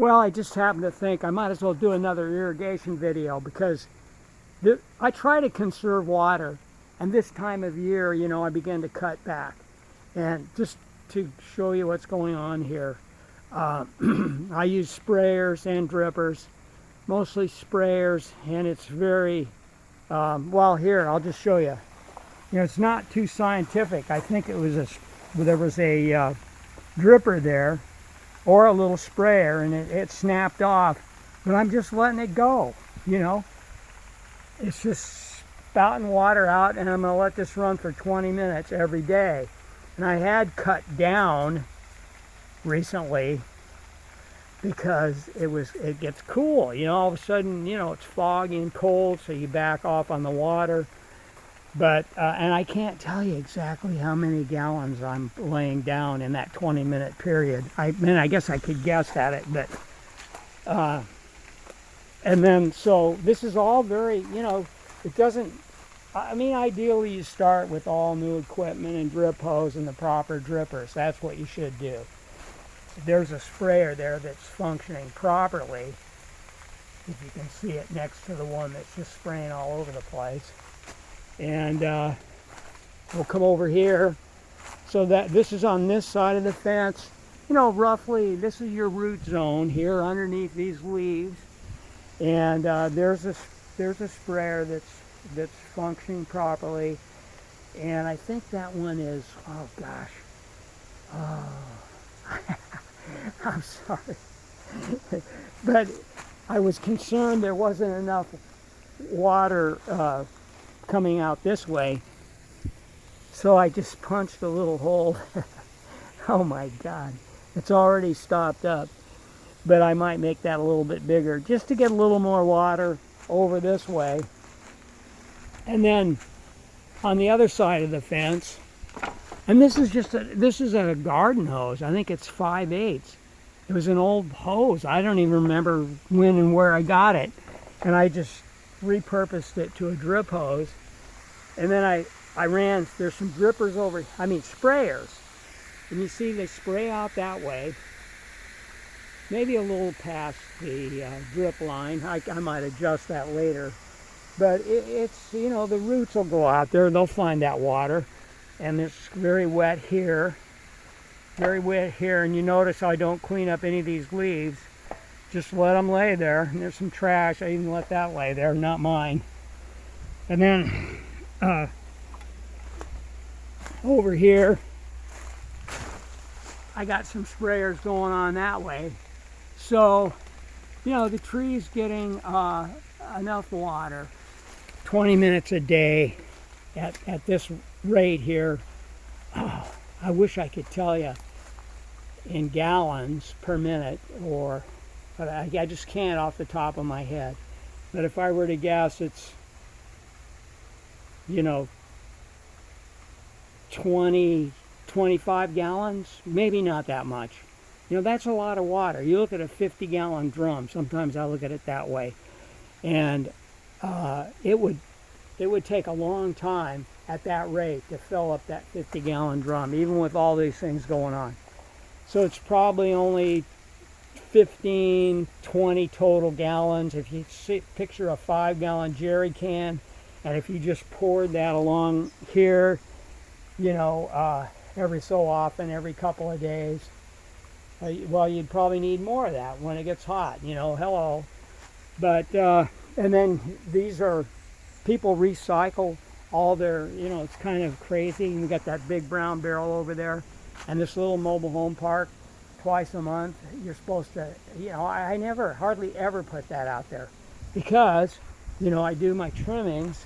Well, I just happened to think I might as well do another irrigation video because I try to conserve water, and this time of year, you know, I begin to cut back. And just to show you what's going on here, I use sprayers and drippers, mostly sprayers, and it's very, well, here, I'll just show you. You know, it's not too scientific. I think it was there was a dripper there, or a little sprayer, and it snapped off, but I'm just letting it go, you know. It's just spouting water out, and I'm going to let this run for 20 minutes every day. And I had cut down recently because it gets cool, you know. All of a sudden, you know, it's foggy and cold, so you back off on the water. But and I can't tell you exactly how many gallons I'm laying down in that 20-minute period. I mean, I guess I could guess at it, but and then so this is all very, you know, it doesn't. I mean, ideally you start with all new equipment and drip hose and the proper drippers. That's what you should do. There's a sprayer there that's functioning properly. If you can see it next to the one that's just spraying all over the place. And we'll come over here. So that this is on this side of the fence. You know, roughly this is your root zone here underneath these leaves. And there's a sprayer that's functioning properly. And I think that one is, oh gosh. Oh, I'm sorry. But I was concerned there wasn't enough water coming out this way, so I just punched a little hole. Oh my God, it's already stopped up, but I might make that a little bit bigger just to get a little more water over this way. And then on the other side of the fence, and this is a garden hose. I think it's 5/8. It was an old hose. I don't even remember when and where I got it, and I just repurposed it to a drip hose. And then I ran, there's some drippers over, I mean sprayers. And you see they spray out that way. Maybe a little past the drip line. I might adjust that later. But it's, you know, the roots will go out there. They'll find that water. And it's very wet here. Very wet here. And you notice I don't clean up any of these leaves. Just let them lay there. And there's some trash. I even let that lay there, not mine. And then over here, I got some sprayers going on that way. So, you know, the tree's getting enough water, 20 minutes a day at this rate here. Oh, I wish I could tell you in gallons per minute, but I just can't off the top of my head. But if I were to guess, it's, you know, 20, 25 gallons, maybe not that much. You know, that's a lot of water. You look at a 50-gallon drum, sometimes I look at it that way, and it would take a long time at that rate to fill up that 50-gallon drum, even with all these things going on. So it's probably only 15, 20 total gallons. If you picture a 5-gallon jerry can, and if you just poured that along here, you know, every so often, every couple of days, well, you'd probably need more of that when it gets hot, you know, hello. But, and then these are, people recycle all their, you know, it's kind of crazy. You got that big brown barrel over there, and this little mobile home park, twice a month, you're supposed to, you know, I never, hardly ever put that out there because, you know, I do my trimmings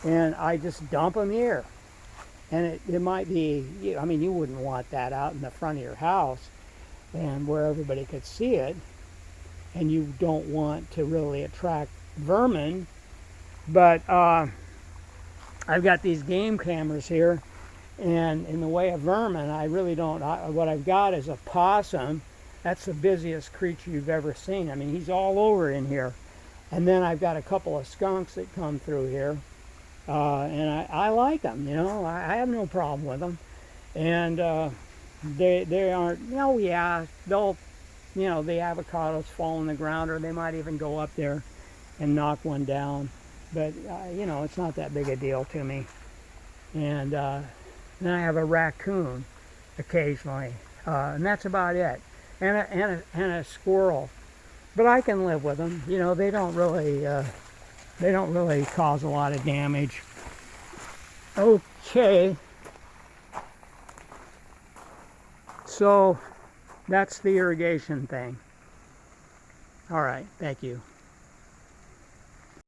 and I just dump them here. And it might be, I mean, you wouldn't want that out in the front of your house and where everybody could see it. And you don't want to really attract vermin. But I've got these game cameras here. And in the way of vermin, I really don't. What I've got is a possum. That's the busiest creature you've ever seen. I mean, he's all over in here. And then I've got a couple of skunks that come through here. And I like them, you know. I have no problem with them. And they aren't, oh yeah, they'll the avocados fall on the ground, or they might even go up there and knock one down. But, it's not that big a deal to me. And then I have a raccoon occasionally, and that's about it. And a squirrel. But I can live with them. They don't really cause a lot of damage. Okay. So that's the irrigation thing. All right, thank you.